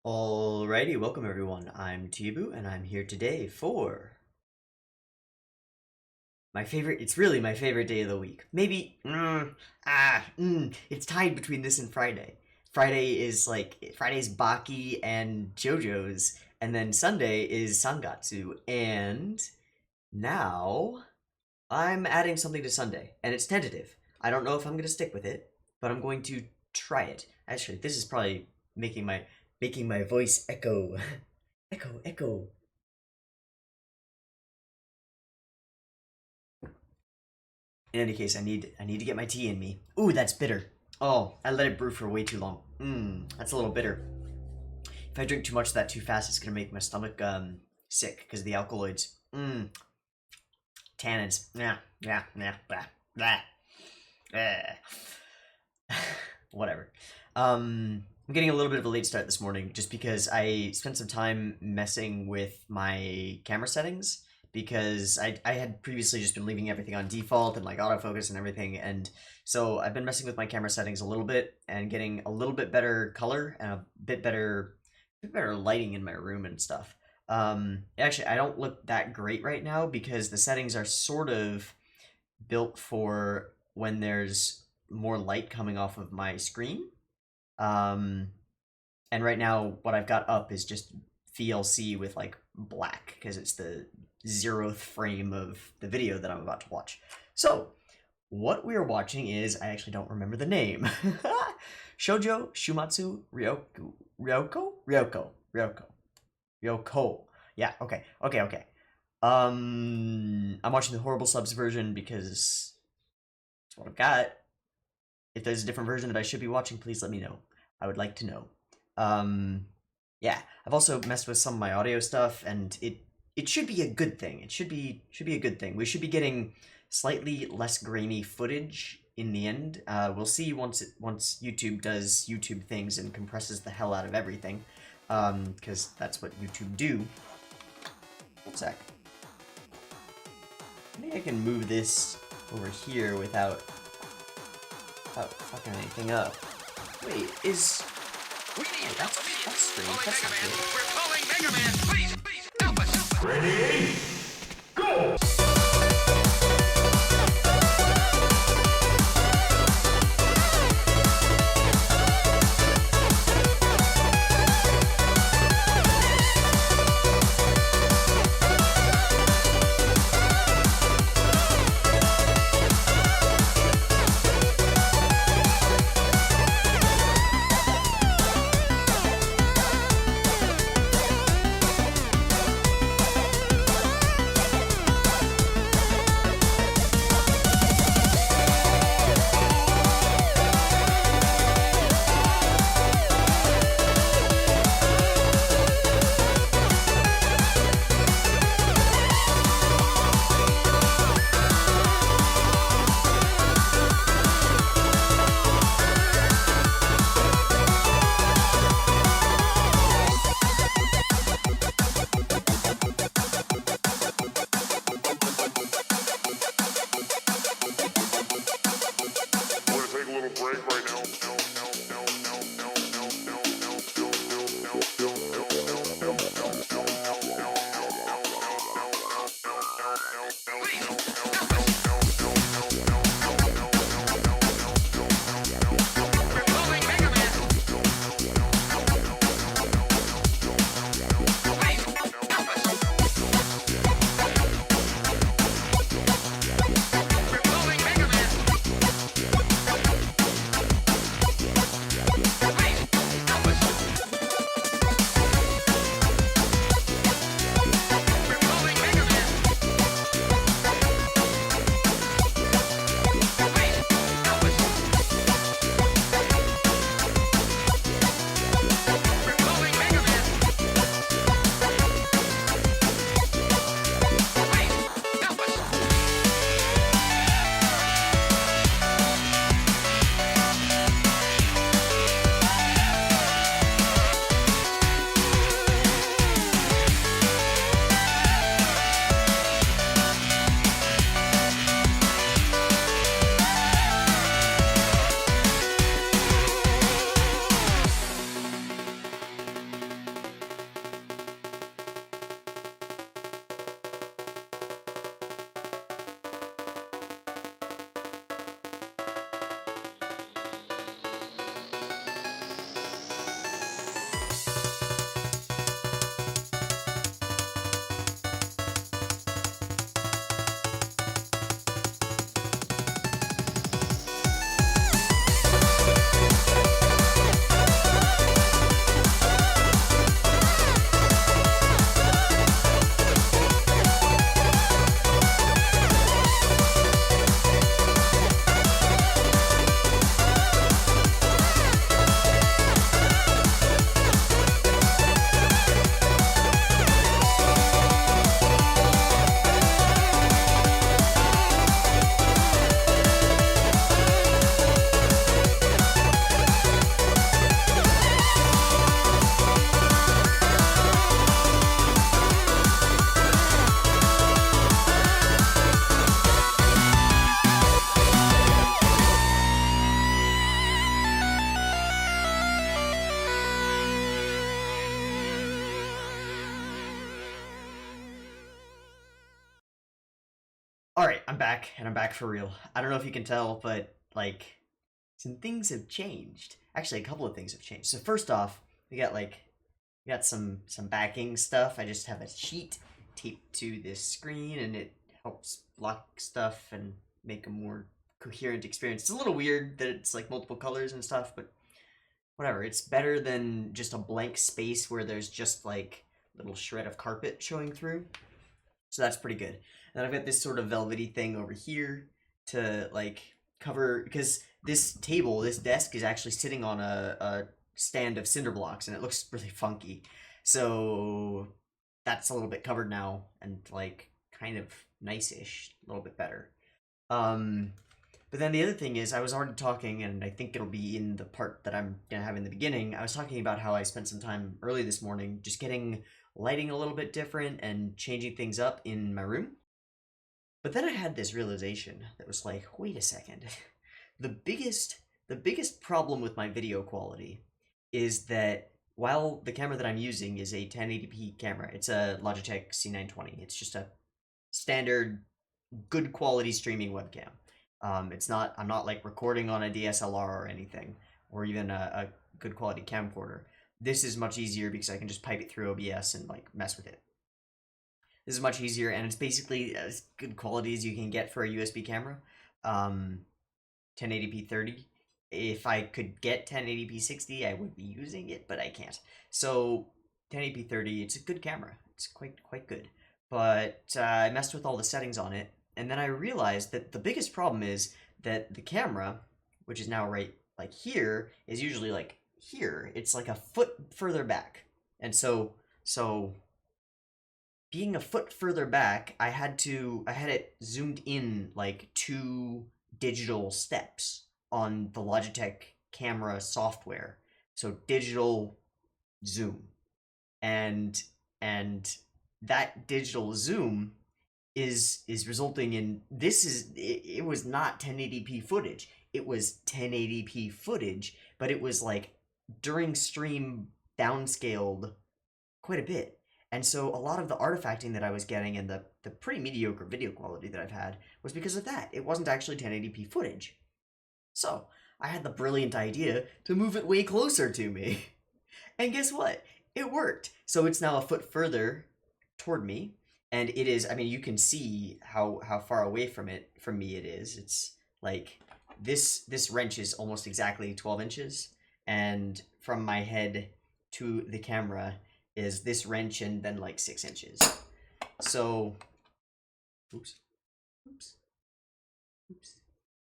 Alrighty, welcome everyone. I'm Teeaboo, and I'm here today for it's really my favorite day of the week. Maybe, it's tied between this and Friday. Friday's Baki and Jojo's, and then Sunday is Sangatsu, and now I'm adding something to Sunday, and it's tentative. I don't know if I'm going to stick with it, but I'm going to try it. Actually, this is probably making my voice echo. Echo, echo. In any case, I need to get my tea in me. Ooh, that's bitter. Oh, I let it brew for way too long. That's a little bitter. If I drink too much of that too fast, it's gonna make my stomach sick because of the alkaloids. Tannins. Blah. Whatever. I'm getting a little bit of a late start this morning just because I spent some time messing with my camera settings because I had previously just been leaving everything on default and like autofocus and everything, and so I've been messing with my camera settings a little bit and getting a little bit better color and a bit better lighting in my room and stuff. Actually, I don't look that great right now because the settings are sort of built for when there's more light coming off of my screen. And right now what I've got up is just VLC with like black because it's the 0th frame of the video that I'm about to watch. So what we're watching is, I actually don't remember the name. Shoujo Shumatsu Ryoko. Yeah, okay. I'm watching the horrible subs version because that's what I've got. If there's a different version that I should be watching, please let me know. I would like to know. Yeah, I've also messed with some of my audio stuff, and it should be a good thing. It should be a good thing. We should be getting slightly less grainy footage in the end. We'll see once YouTube does YouTube things and compresses the hell out of everything, because that's what YouTube do. One sec. I think I can move this over here without fucking anything up. Wait, is... Wait, that's strange. That's not good. We're calling Mega Man. Please, help us. Ready? Go! Alright, I'm back, and I'm back for real. I don't know if you can tell, but, like, some things have changed. Actually, a couple of things have changed. So first off, we got some backing stuff. I just have a sheet taped to this screen, and it helps block stuff and make a more coherent experience. It's a little weird that it's, like, multiple colors and stuff, but whatever. It's better than just a blank space where there's just, like, a little shred of carpet showing through. So that's pretty good. And then I've got this sort of velvety thing over here to like cover, because this table, this desk is actually sitting on a stand of cinder blocks and it looks really funky. So that's a little bit covered now and like kind of nice-ish, a little bit better. But then the other thing is I was already talking, and I think it'll be in the part that I'm gonna have in the beginning. I was talking about how I spent some time early this morning just getting lighting a little bit different and changing things up in my room. But then I had this realization that was like, wait a second. The biggest problem with my video quality is that while the camera that I'm using is a 1080p camera, it's a Logitech C920. It's just a standard good quality streaming webcam. I'm not like recording on a DSLR or anything, or even a good quality camcorder. This is much easier because I can just pipe it through OBS and like mess with it. This is much easier, and it's basically as good quality as you can get for a USB camera. 1080p 30. If I could get 1080p 60, I would be using it, but I can't. So 1080p 30, it's a good camera. It's quite good. But I messed with all the settings on it, and then I realized that the biggest problem is that the camera, which is now right like here, is usually like here. It's like a foot further back. And so being a foot further back, I had it zoomed in like 2 digital steps on the Logitech camera software. So digital zoom. And that digital zoom is resulting in it was not 1080p footage. It was 1080p footage, but it was like during stream downscaled quite a bit. And so a lot of the artifacting that I was getting and the pretty mediocre video quality that I've had was because of that. It wasn't actually 1080p footage. So I had the brilliant idea to move it way closer to me. And guess what? It worked. So it's now a foot further toward me. And it is, I mean, you can see how far away from me it is. It's like this wrench is almost exactly 12 inches. And from my head to the camera is this wrench and then like 6 inches. So, oops.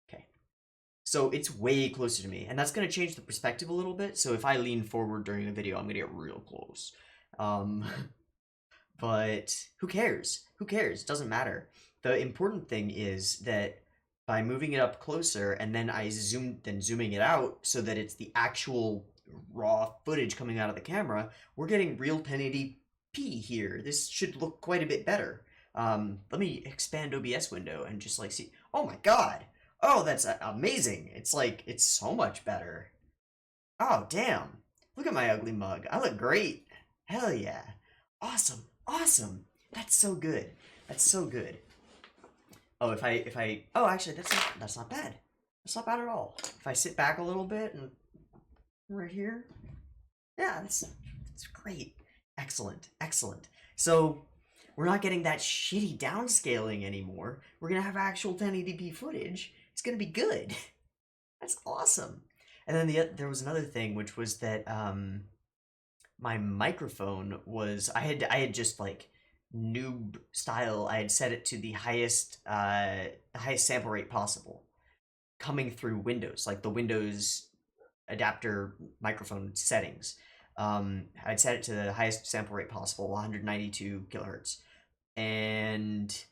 Okay. So it's way closer to me, and that's going to change the perspective a little bit. So if I lean forward during the video, I'm going to get real close. But who cares? Who cares? Doesn't matter. The important thing is that by moving it up closer and then zooming it out so that it's the actual raw footage coming out of the camera, we're getting real 1080p here. This should look quite a bit better. Let me expand OBS window and just like see. Oh my god! Oh, that's amazing! It's like, it's so much better. Oh, damn! Look at my ugly mug. I look great! Hell yeah! Awesome! Awesome! That's so good. That's so good. Oh, oh, actually, that's not bad. That's not bad at all. If I sit back a little bit and right here, yeah, that's great. Excellent, excellent. So we're not getting that shitty downscaling anymore. We're gonna have actual 1080p footage. It's gonna be good. That's awesome. And then there was another thing, which was that my microphone was, I had just like noob style. I had set it to the highest sample rate possible, coming through Windows, like the Windows adapter microphone settings. I'd set it to the highest sample rate possible, 192 kilohertz, and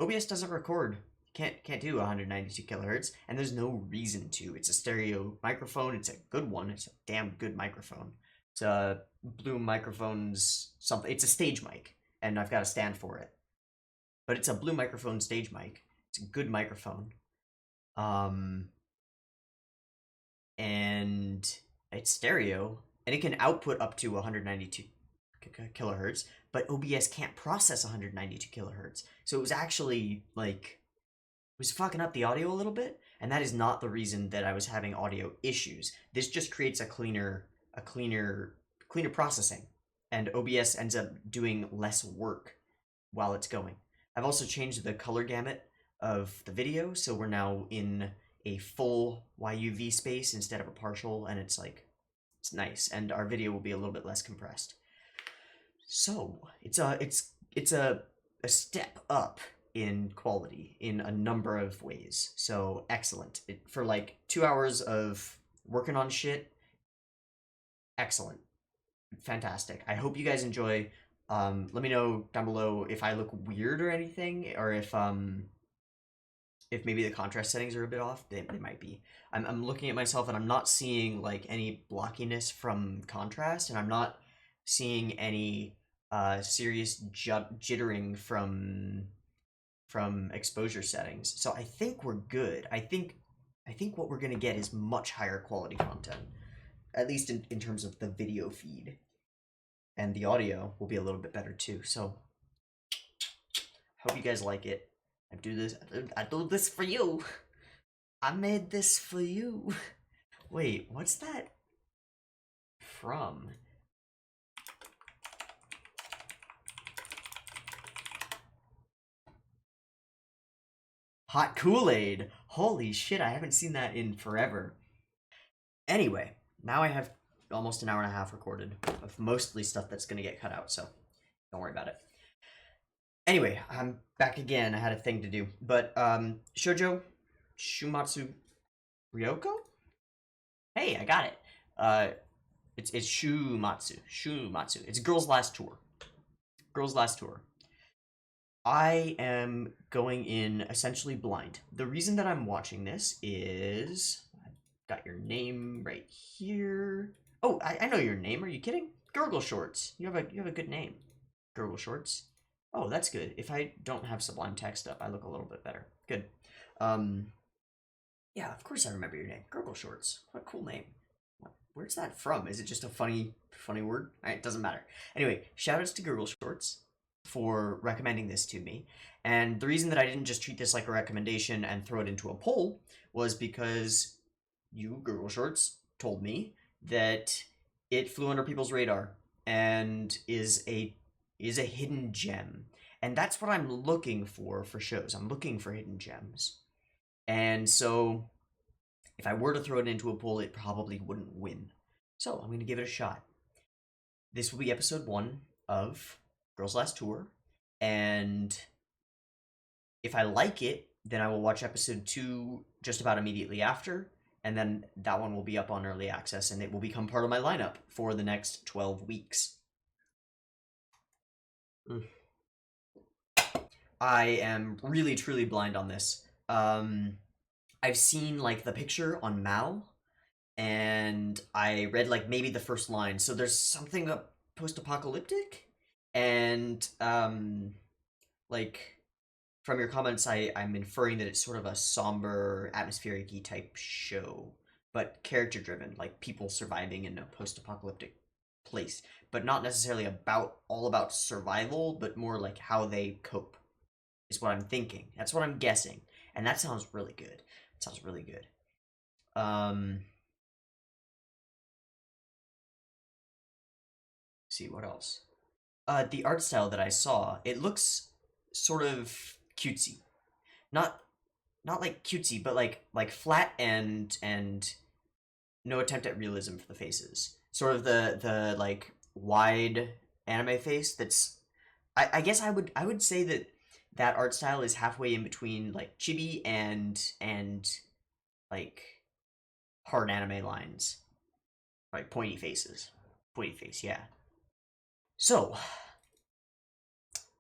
OBS doesn't record. Can't do 192 kilohertz, and there's no reason to. It's a stereo microphone. It's a good one. It's a damn good microphone. It's a Blue Microphone's something. It's a stage mic, and I've got a stand for it. But it's a Blue Microphone stage mic. It's a good microphone. And it's stereo, and it can output up to 192 kilohertz, but OBS can't process 192 kilohertz. So it was actually like was fucking up the audio a little bit, and that is not the reason that I was having audio issues. This just creates a cleaner processing, and OBS ends up doing less work while it's going. I've also changed the color gamut of the video, so we're now in a full YUV space instead of a partial, and it's nice, and our video will be a little bit less compressed. So it's a step up in quality in a number of ways. So excellent. For like 2 hours of working on shit, excellent. Fantastic. I hope you guys enjoy. Let me know down below if I look weird or anything, or if maybe the contrast settings are a bit off. They might be. I'm looking at myself and I'm not seeing like any blockiness from contrast, and I'm not seeing any serious jittering from exposure settings. So I think we're good. I think what we're gonna get is much higher quality content, at least in terms of the video feed, and the audio will be a little bit better too. So hope you guys like it. I do this for you. I made this for you. Wait, what's that from? Hot Kool-Aid. Holy shit, I haven't seen that in forever. Anyway, now I have almost an hour and a half recorded of mostly stuff that's going to get cut out, so don't worry about it. Anyway, I'm back again. I had a thing to do. But, Shoujo Shumatsu Ryoko? Hey, I got it. It's Shumatsu. It's Girls' Last Tour. Girls' Last Tour. I am going in essentially blind. The reason that I'm watching this is... I've got your name right here. Oh, I know your name. Are you kidding? Gurgle Shorts. You have a good name. Gurgle Shorts. Oh, that's good. If I don't have Sublime text up, I look a little bit better. Good. Yeah, of course I remember your name. Gurgle Shorts. What a cool name. Where's that from? Is it just a funny word? It doesn't matter. Anyway, shoutouts to Gurgle Shorts for recommending this to me. And the reason that I didn't just treat this like a recommendation and throw it into a poll was because you, Gurgle Shorts, told me that it flew under people's radar and is a hidden gem. And that's what I'm looking for shows. I'm looking for hidden gems. And so if I were to throw it into a poll, it probably wouldn't win. So I'm going to give it a shot. This will be episode 1 of Girls' Last Tour. And if I like it, then I will watch episode 2 just about immediately after. And then that one will be up on early access, and it will become part of my lineup for the next 12 weeks. I am really truly blind on this. I've seen like the picture on Mao, and I read like maybe the first line. So there's something post-apocalyptic, and like from your comments, I'm inferring that it's sort of a somber, atmospheric-y type show, but character-driven, like people surviving in a post-apocalyptic place, but not necessarily all about survival, but more like how they cope, is what I'm thinking. That's what I'm guessing, and that sounds really good. It sounds really good. See what else. The art style that I saw, it looks sort of cutesy. Not like cutesy, but like flat and no attempt at realism for the faces. Sort of the like wide anime face that's I guess I would say that art style is halfway in between like chibi and like hard anime lines. Like pointy faces. Pointy face, yeah. So,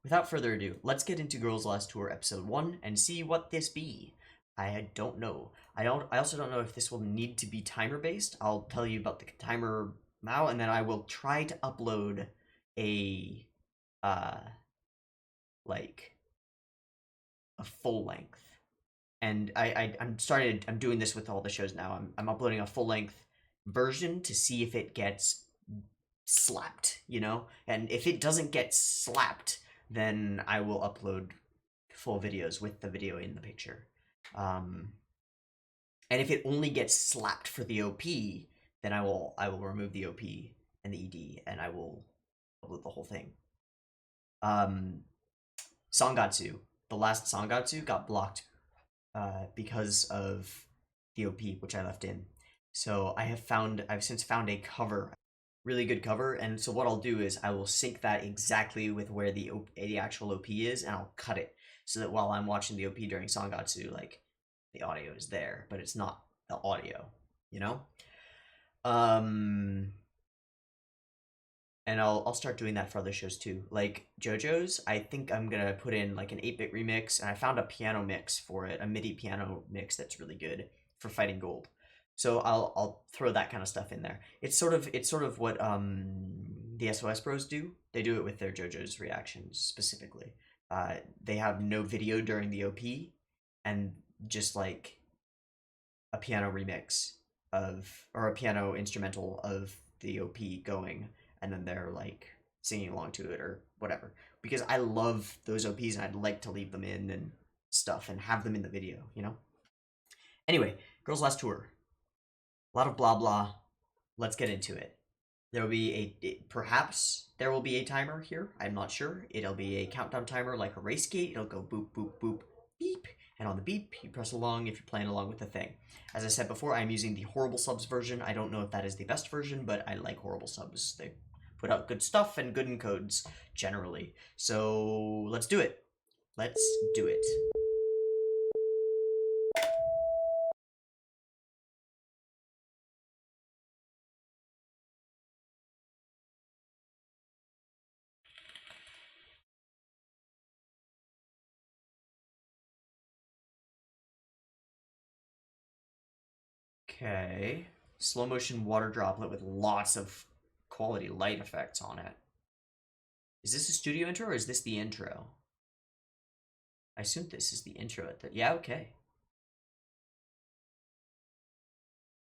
without further ado, let's get into Girls' Last Tour episode 1 and see what this be. I don't know. I also don't know if this will need to be timer based. I'll tell you about the timer now, and then I will try to upload a like a full length. And I'm doing this with all the shows now. I'm uploading a full length version to see if it gets slapped, you know? And if it doesn't get slapped, then I will upload full videos with the video in the picture. And if it only gets slapped for the OP, then I will remove the OP and the ED, and I will upload the whole thing. Sangatsu, the last Sangatsu got blocked because of the OP, which I left in. So I've since found a cover, really good cover, and so what I'll do is I will sync that exactly with where the actual OP is, and I'll cut it so that while I'm watching the OP during Sangatsu, like the audio is there, but it's not the audio, you know. Um, and I'll start doing that for other shows too. Like JoJo's, I think I'm gonna put in like an 8-bit remix, and I found a piano mix for it, a MIDI piano mix that's really good for Fighting Gold. So I'll throw that kind of stuff in there. It's sort of what the SOS Bros do. They do it with their JoJo's reactions specifically. They have no video during the OP, and just like a piano remix or a piano instrumental of the OP going, and then they're like singing along to it or whatever. Because I love those OPs, and I'd like to leave them in and stuff and have them in the video, you know? Anyway, Girls Last Tour. A lot of blah blah. Let's get into it. There will be perhaps there will be a timer here. I'm not sure. It'll be a countdown timer like a race gate. It'll go boop, boop, boop, beep. And on the beep, you press along if you're playing along with the thing. As I said before, I'm using the Horrible Subs version. I don't know if that is the best version, but I like Horrible Subs. They put out good stuff and good encodes, generally. So, let's do it. Let's do it. Okay. Slow motion water droplet with lots of quality light effects on it. Is this a studio intro or is this the intro? I assume this is the intro at the... Yeah, okay.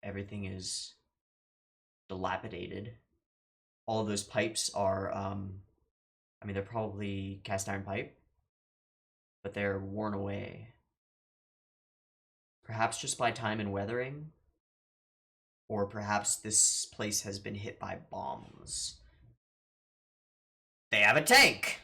Everything is dilapidated. All of those pipes are, I mean, they're probably cast iron pipe, but they're worn away. Perhaps just by time and weathering, or perhaps this place has been hit by bombs. They have a tank!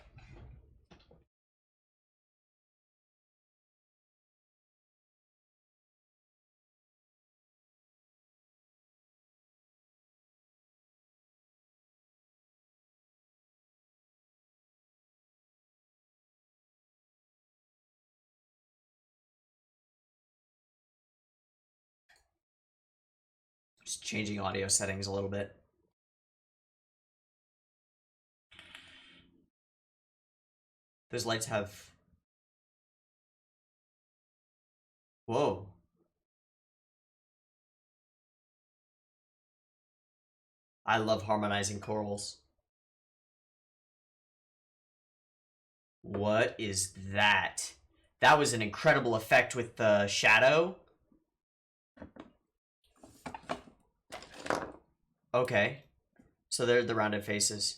Just changing audio settings a little bit. Those lights have... Whoa. I love harmonizing chorals. What is that? That was an incredible effect with the shadow. Okay. So they're the rounded faces.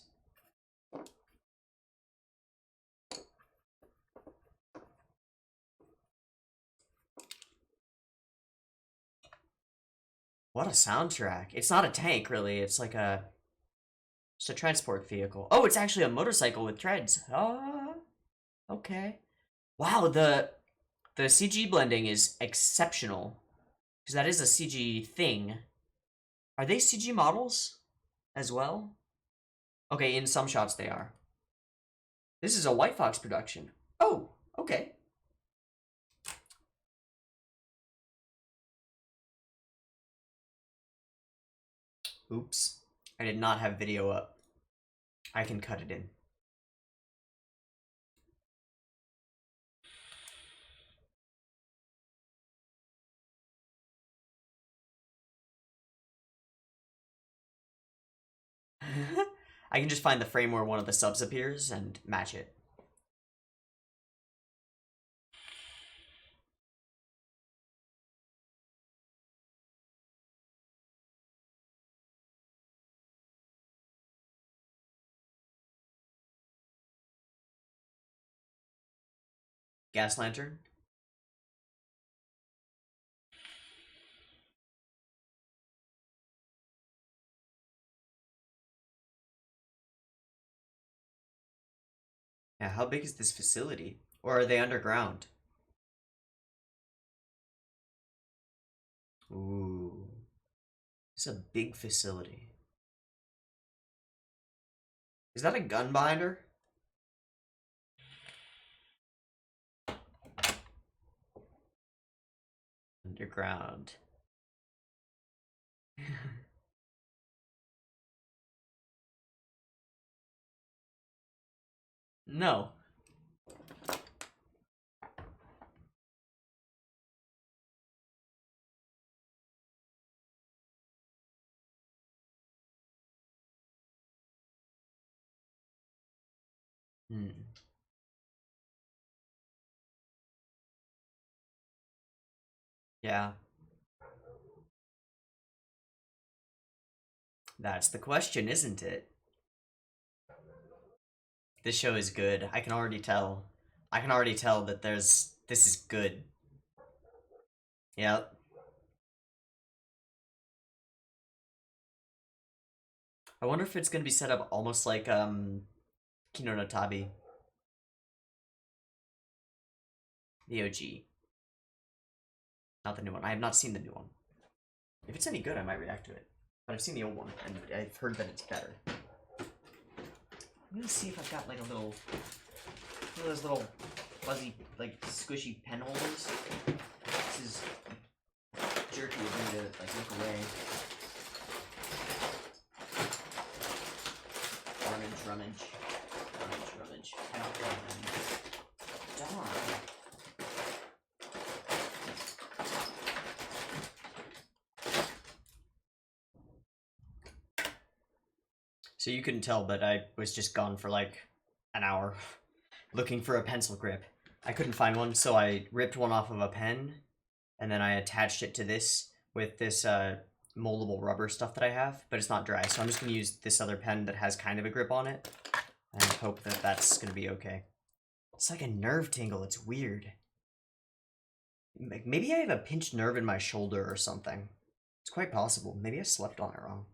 What a soundtrack. It's not a tank, really. It's like it's a transport vehicle. Oh, it's actually a motorcycle with treads. Oh, okay. Wow, the CG blending is exceptional. Because that is a CG thing. Are they CG models as well? Okay, in some shots they are. This is a White Fox production. Oh, okay. Oops. I did not have video up. I can cut it in. I can just find the frame where one of the subs appears and match it. Gas lantern. Yeah, how big is this facility? Or are they underground? Ooh. It's a big facility. Is that a gun behind her? Underground. No. Hmm. Yeah. That's the question, isn't it? This show is good. I can already tell. I can already tell that this is good. Yep. I wonder if it's gonna be set up almost like Kino no Tabi, the OG. Not the new one. I have not seen the new one. If it's any good, I might react to it. But I've seen the old one, and I've heard that it's better. I'm gonna see if I've got like a little, one of those little fuzzy, like squishy pen holders. This is jerky of me to like look away. Rummage. Darn. So you couldn't tell, but I was just gone for like an hour looking for a pencil grip. I couldn't find one, so I ripped one off of a pen, and then I attached it to this with this moldable rubber stuff that I have, but it's not dry, so I'm just gonna use this other pen that has kind of a grip on it, and hope that that's gonna be okay. It's like a nerve tingle, it's weird. Maybe I have a pinched nerve in my shoulder or something. It's quite possible. Maybe I slept on it wrong.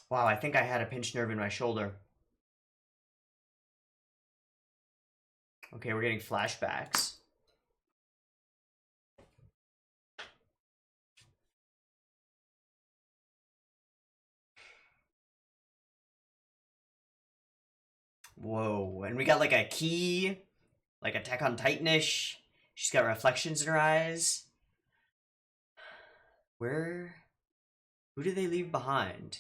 Wow, I think I had a pinched nerve in my shoulder. Okay, we're getting flashbacks. Whoa, and we got like a key, like Attack on Titan-ish. She's got reflections in her eyes. Where? Who did they leave behind?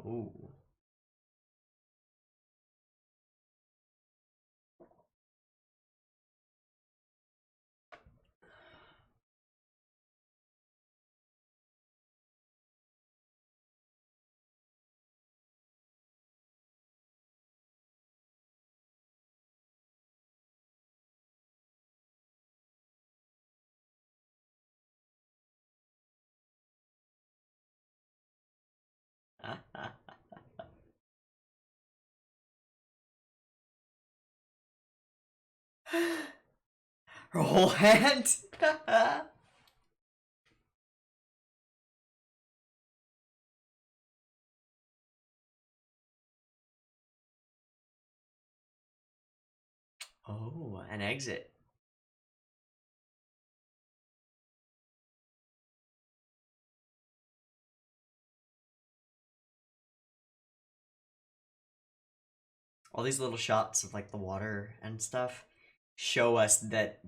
Oh. Her whole hand? Oh, an exit. All these little shots of like the water and stuff show us that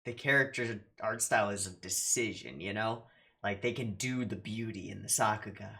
the character's art style is a decision, you know? Like they can do the beauty in the Sakuga.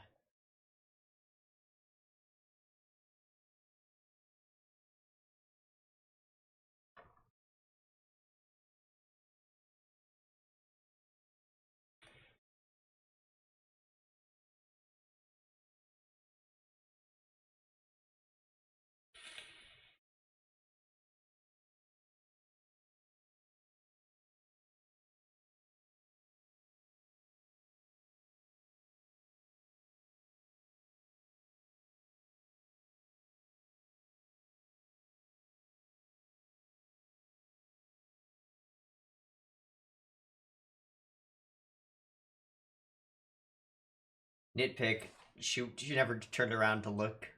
Nitpick. She never turned around to look.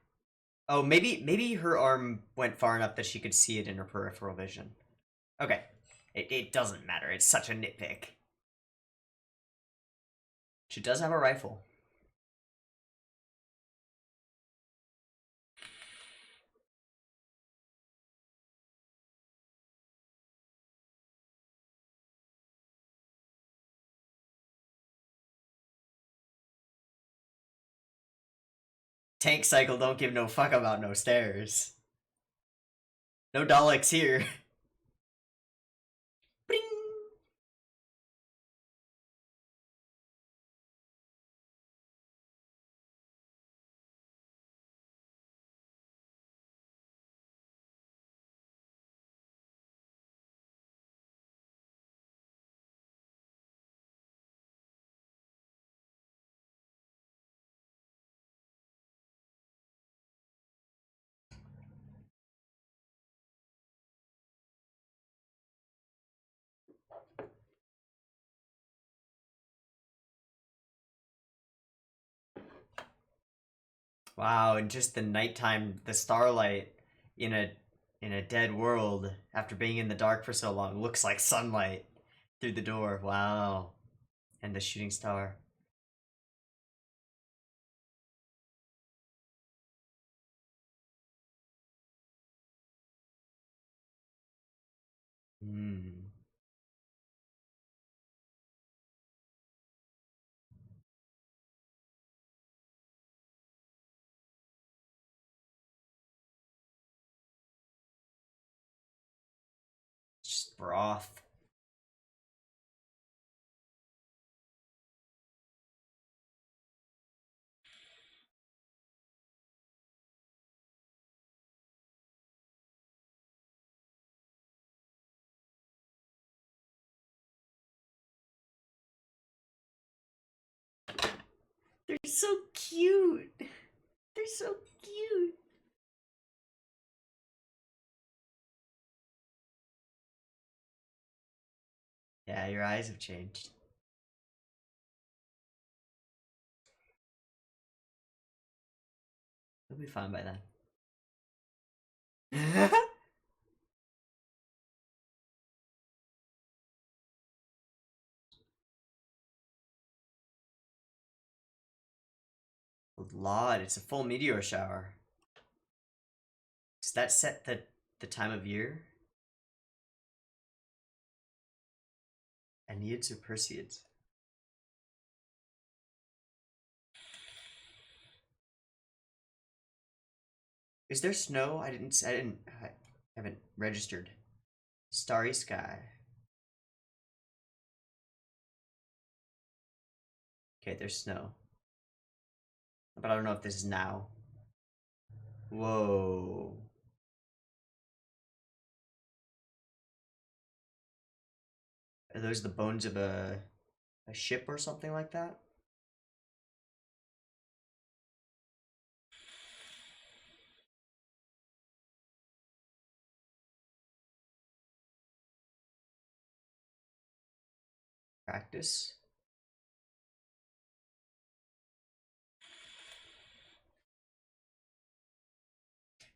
Oh, maybe her arm went far enough that she could see it in her peripheral vision. Okay. It doesn't matter. It's such a nitpick. She does have a rifle. Tank cycle don't give no fuck about no stairs. No Daleks here. Bring. Wow, and just the nighttime, the starlight in a dead world after being in the dark for so long looks like sunlight through the door. Wow. And the shooting star. Hmm. Just broth. They're so cute. They're so cute. Yeah, your eyes have changed. You'll be fine by then. A lot. It's a full meteor shower. Does that set the time of year? Eneids or Perseids? Is there snow? I haven't registered. Starry sky. Okay, there's snow. But I don't know if this is now. Whoa. Are those the bones of a ship or something like that? Practice?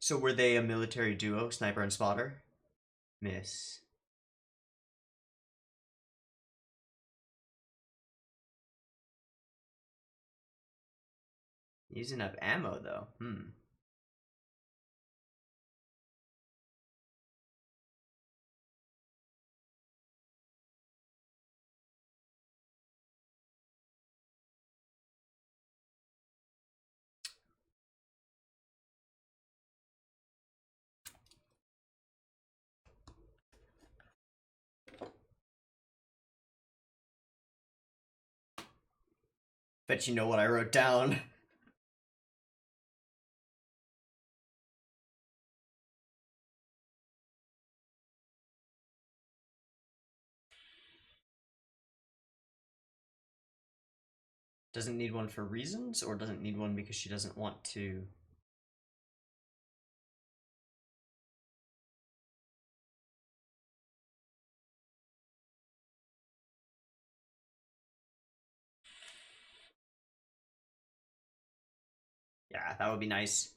So were they a military duo, sniper and spotter? Miss. Using up ammo though. Hmm. Bet you know what I wrote down. Doesn't need one for reasons, or doesn't need one because she doesn't want to? Yeah, that would be nice.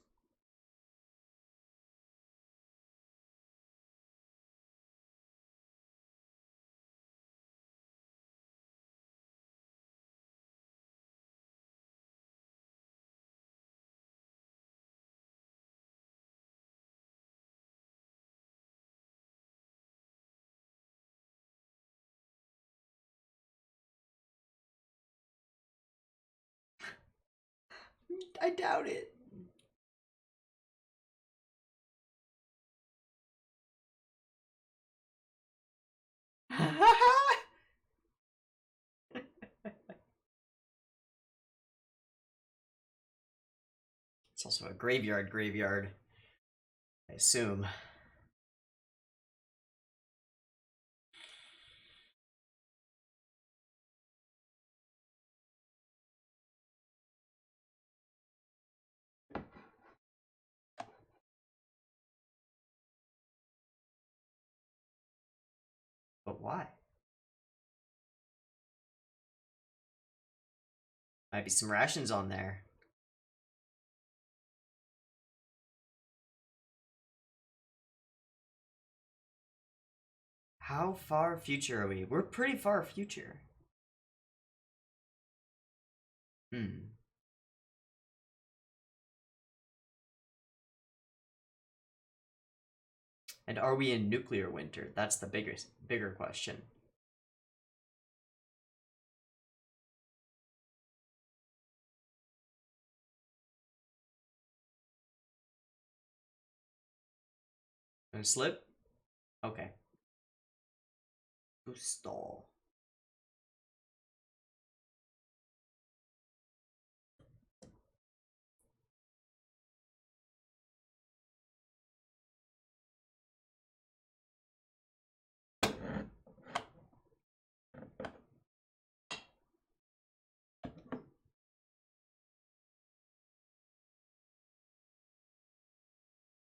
I doubt it. It's also a graveyard, I assume. But why? Might be some rations on there. How far future are we? We're pretty far future. Hmm. And are we in nuclear winter? That's the bigger question. Gonna slip? Okay. Stall.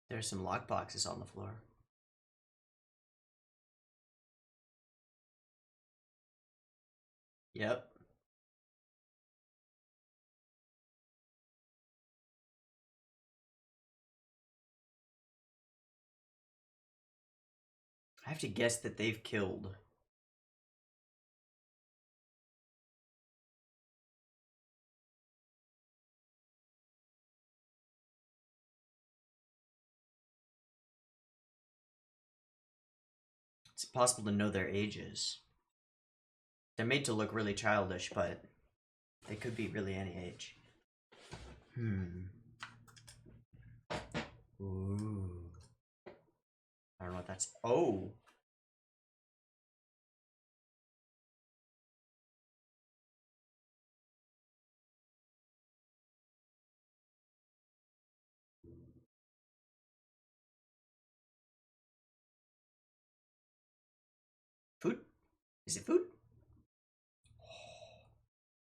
There's some lockboxes on the floor. Yep. I have to guess that they've killed. It's possible to know their ages. They're made to look really childish, but they could be really any age. Ooh. I don't know what that's. Oh. Food? Is it food?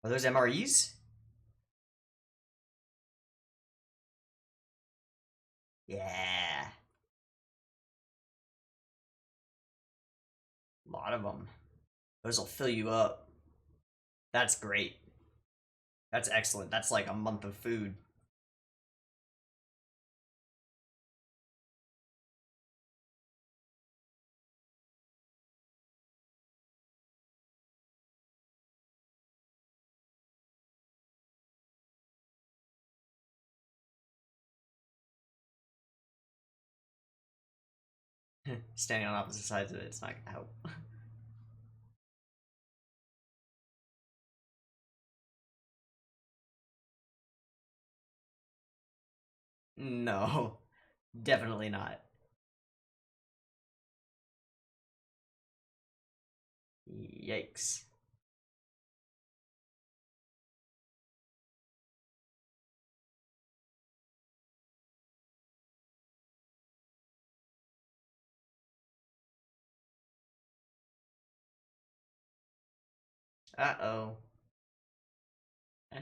Are those MREs? Yeah. A lot of them. Those will fill you up. That's great. That's excellent. That's like a month of food. Standing on opposite sides of it, it's not gonna help. No, definitely not. Yikes. Uh-oh. Eh.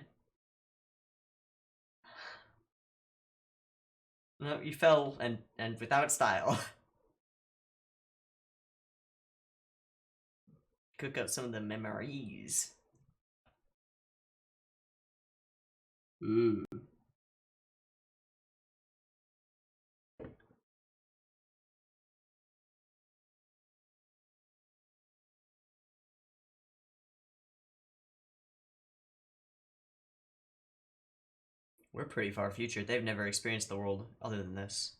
No, you fell and without style. Cook up some of the memories. Ooh. We're pretty far future. They've never experienced the world other than this.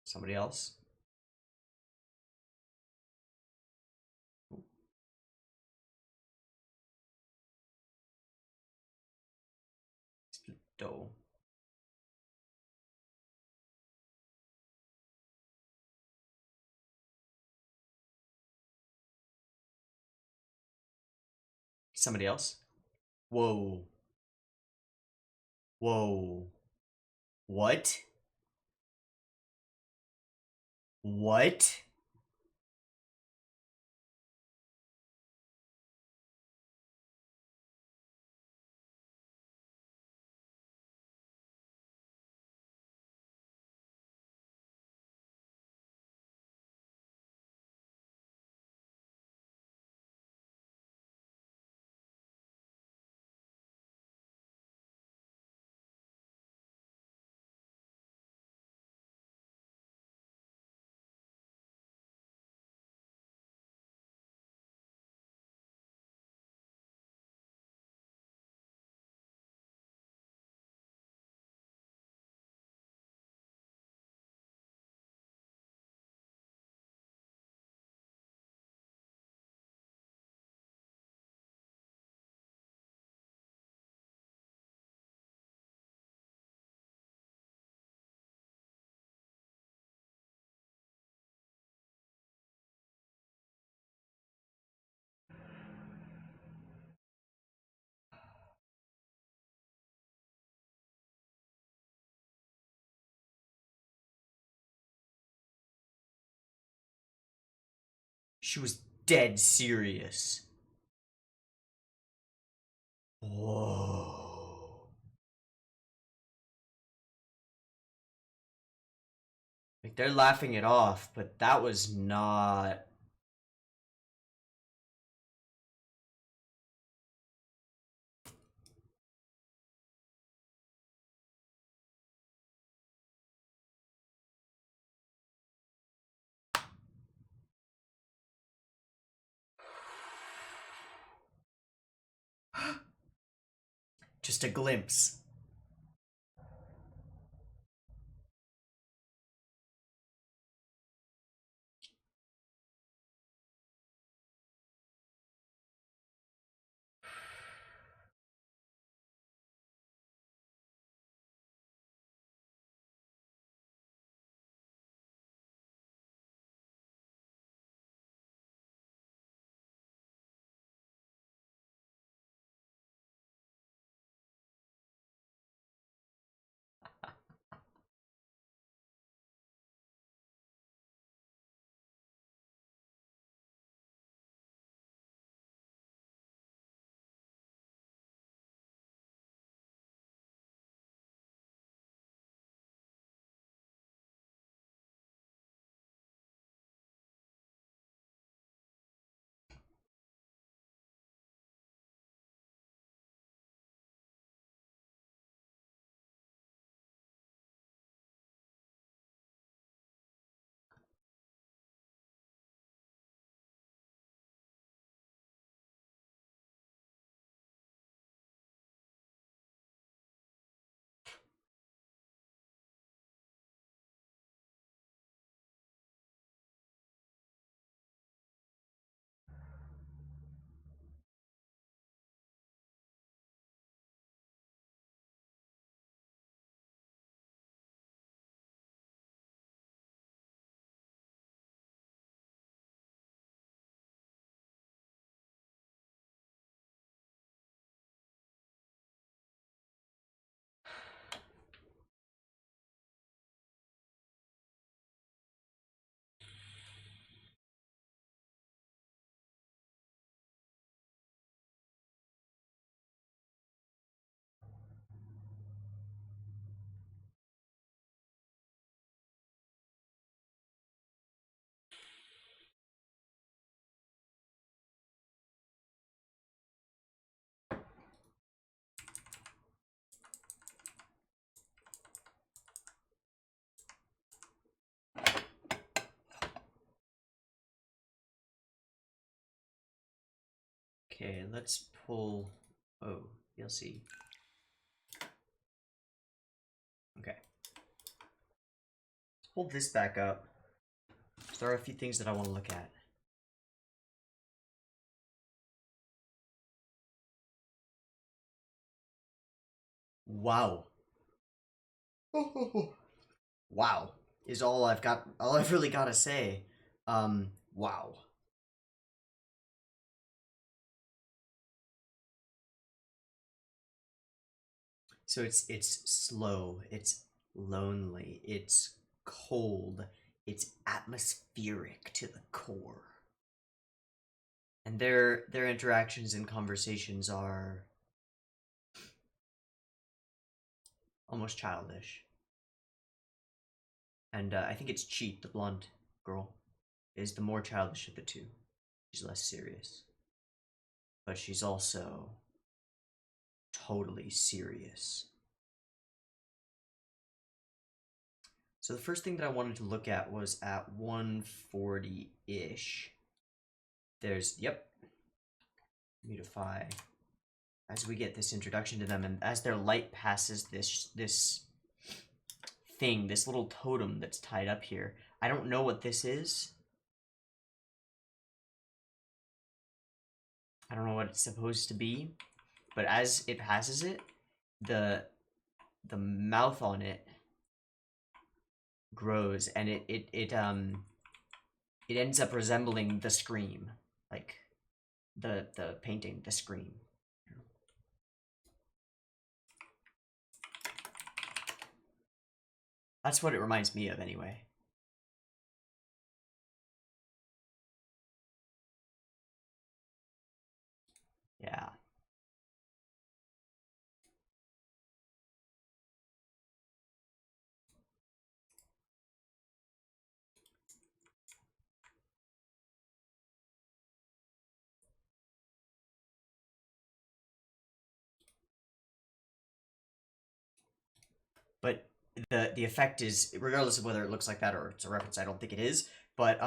Somebody else? Doe. Somebody else? Whoa. Whoa. What? What? She was dead serious. Whoa. Like, they're laughing it off, but that was not. Just a glimpse. Okay, let's pull. Oh, you'll see. Okay. Let's pull this back up. There are a few things that I want to look at. Wow. Wow is all I've got. All I've really got to say. Wow. So it's slow. It's lonely. It's cold. It's atmospheric to the core. And their interactions and conversations are almost childish. And I think it's Cheat, the blonde girl, is the more childish of the two. She's less serious. But she's also totally serious. So the first thing that I wanted to look at was at 140-ish. There's, yep, mutify. As we get this introduction to them, and as their light passes this thing, this little totem that's tied up here. I don't know what this is. I don't know what it's supposed to be, but as it passes it, the mouth on it grows, and it ends up resembling the Scream, like the painting, the Scream. That's what it reminds me of, anyway. Yeah. But the effect is, regardless of whether it looks like that or it's a reference, I don't think it is, but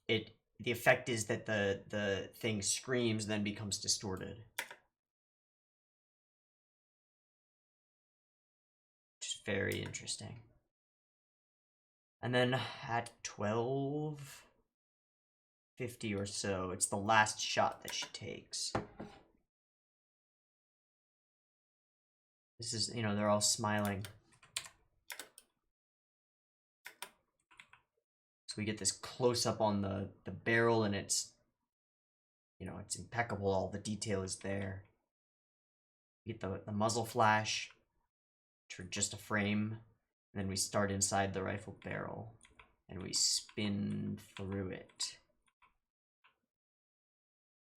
the effect is that the thing screams and then becomes distorted. Which is very interesting. And then at 12:50 or so, it's the last shot that she takes. This is, you know, they're all smiling. So we get this close up on the barrel, and it's, you know, it's impeccable. All the detail is there. We get the muzzle flash for just a frame, and then we start inside the rifle barrel, and we spin through it.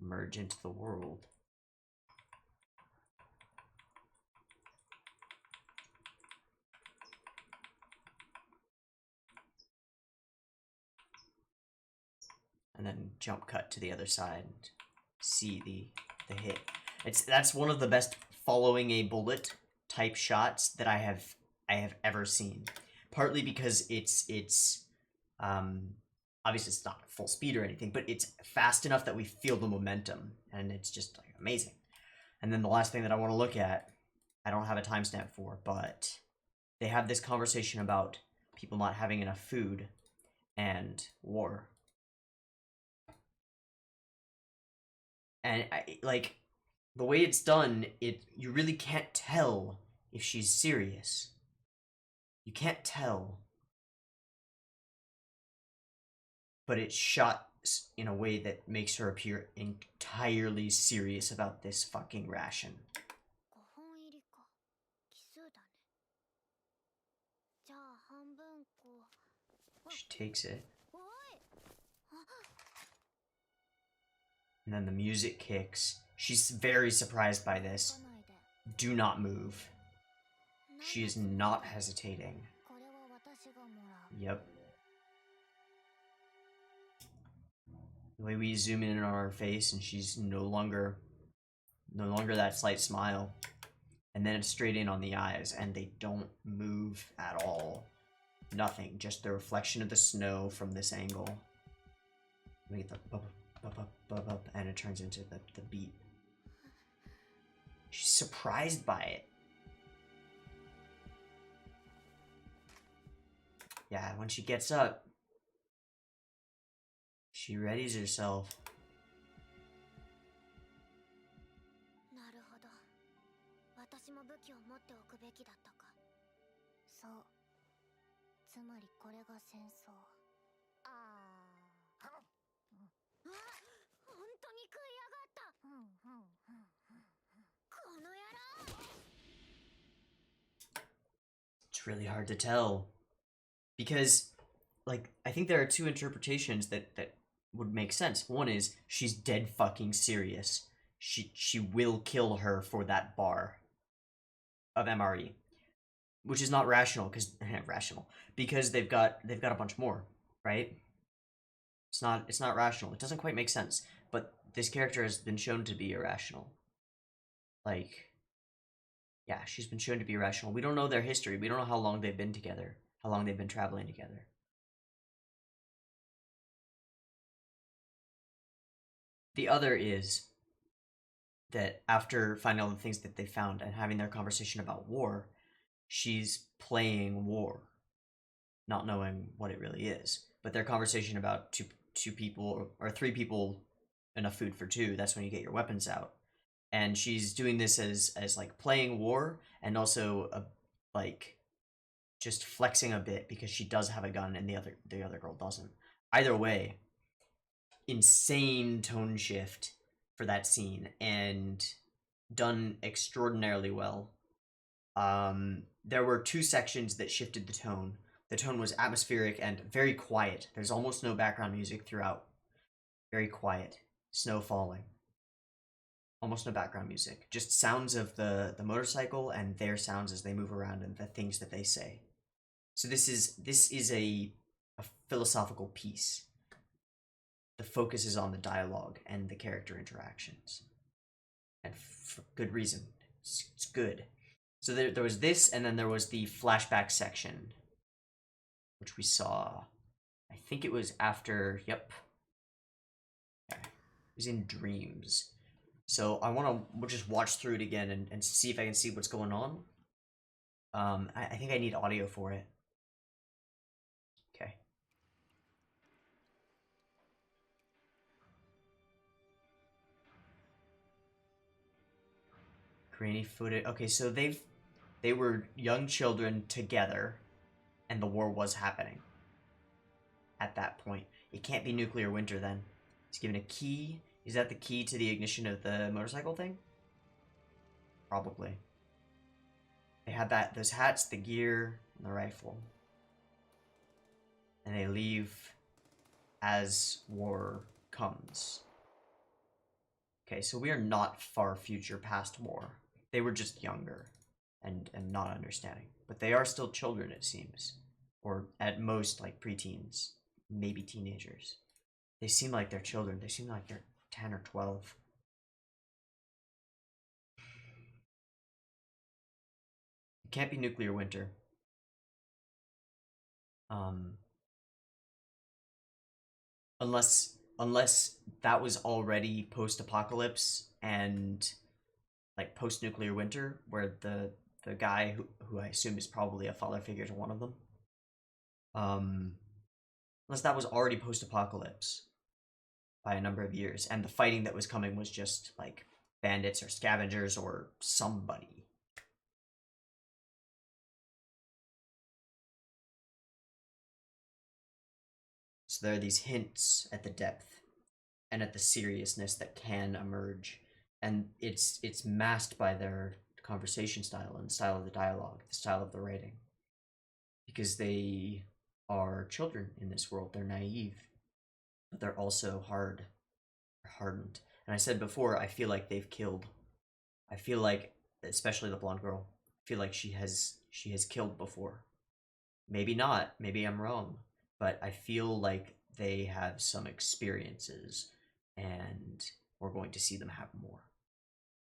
Merge into the world. And then jump cut to the other side and see the hit. That's one of the best following a bullet type shots that I have ever seen. Partly because it's obviously it's not full speed or anything, but it's fast enough that we feel the momentum, and it's just like amazing. And then the last thing that I want to look at, I don't have a timestamp for, but they have this conversation about people not having enough food and war. And like the way it's done, you really can't tell if she's serious. You can't tell. But it's shot in a way that makes her appear entirely serious about this fucking ration. She takes it. And then the music kicks. She's very surprised by this. Do not move. She is not hesitating. Yep. The way we zoom in on her face, and she's no longer that slight smile. And then it's straight in on the eyes, and they don't move at all. Nothing, just the reflection of the snow from this angle. Let me get the and it turns into the beat. She's surprised by it. Yeah, when she gets up, she readies herself. なるほど。私も武器を持っておくべきだったか。そう。つまりこれが戦争。ああ。あ、本当に食いやがった。この野郎。 It's really hard to tell. Because, like, I think there are two interpretations that would make sense. One is, she's dead fucking serious. She will kill her for that bar of MRE. Which is not rational, because they've got a bunch more, right? It's not rational. It doesn't quite make sense. But this character has been shown to be irrational. Like, yeah, she's been shown to be irrational. We don't know their history. We don't know how long they've been together. How long they've been traveling together. The other is that after finding all the things that they found and having their conversation about war, she's playing war, not knowing what it really is. But their conversation about two people or three people, enough food for two, that's when you get your weapons out. And she's doing this as like playing war and also like just flexing a bit because she does have a gun and the other girl doesn't. Either way, insane tone shift for that scene and done extraordinarily well. There were two sections that shifted the tone. The tone was atmospheric and very quiet. There's almost no background music throughout. Very quiet. Snow falling. Almost no background music. Just sounds of the motorcycle and their sounds as they move around and the things that they say. So this is a philosophical piece. The focus is on the dialogue and the character interactions. And for good reason. It's good. So there was this, and then there was the flashback section, which we saw. I think it was after, yep. Okay. It was in dreams. So I want to just watch through it again and see if I can see what's going on. I think I need audio for it. Okay. Grainy footage. Okay, so they were young children together, and the war was happening. At that point, it can't be nuclear winter then. He's given a key. Is that the key to the ignition of the motorcycle thing? Probably. They had those hats, the gear, and the rifle. And they leave as war comes. Okay, so we are not far future past war. They were just younger and not understanding. But they are still children, it seems. Or at most, like preteens. Maybe teenagers. They seem like they're children. They seem like they're 10 or 12. It can't be nuclear winter. Unless that was already post-apocalypse and like post-nuclear winter, where the guy who I assume is probably a father figure to one of them, unless that was already post-apocalypse by a number of years, and the fighting that was coming was just like bandits or scavengers or somebody. So there are these hints at the depth and at the seriousness that can emerge, and it's masked by their conversation style and the style of the dialogue, the style of the writing, because they are children in this world. They're naive, but they're also hardened. And I said before, I feel like they've killed. I feel like, especially the blonde girl, I feel like she has killed before. Maybe not. Maybe I'm wrong. But I feel like they have some experiences, and we're going to see them have more.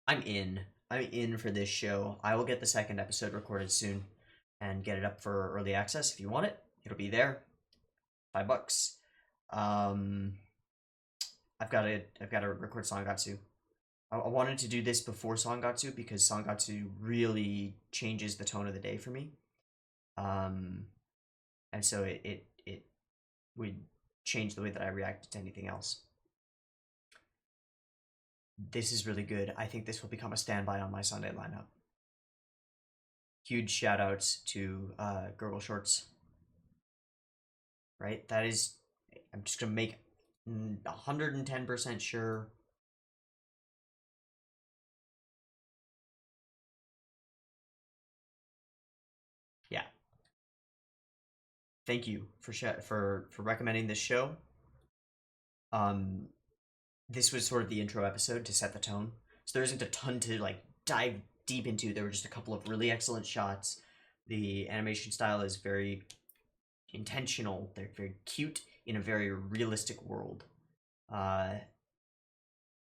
I'm in for this show. I will get the second episode recorded soon and get it up for early access. If you want it, it'll be there. $5. I've got to record Sangatsu. I wanted to do this before Sangatsu because Sangatsu really changes the tone of the day for me. And so it would change the way that I reacted to anything else. This is really good. I think this will become a standby on my Sunday lineup. Huge shout outs to Gurgle Shorts. Right? That is, I'm just gonna make 110% sure. Yeah. Thank you for recommending this show. This was sort of the intro episode to set the tone. So there isn't a ton to like dive deep into. There were just a couple of really excellent shots. The animation style is very intentional. They're very cute in a very realistic world.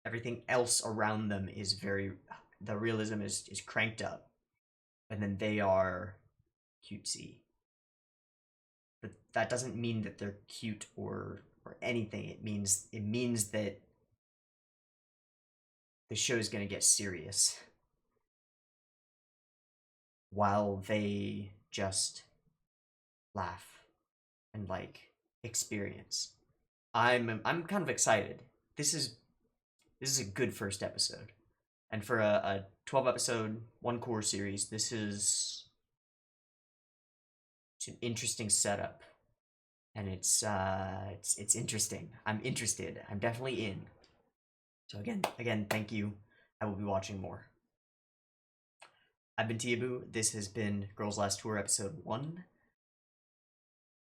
Everything else around them is very, the realism is cranked up, and then they are cutesy. But that doesn't mean that they're cute or anything. It means that the show's gonna get serious while they just laugh and like experience. I'm kind of excited. This is a good first episode, and for a 12 episode one core series, this is an interesting setup, and it's interesting. I'm interested. I'm definitely in. So again, thank you. I will be watching more. I've been Teeaboo. This has been Girls Last Tour episode 1.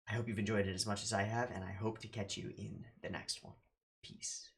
I hope you've enjoyed it as much as I have, and I hope to catch you in the next one. Peace.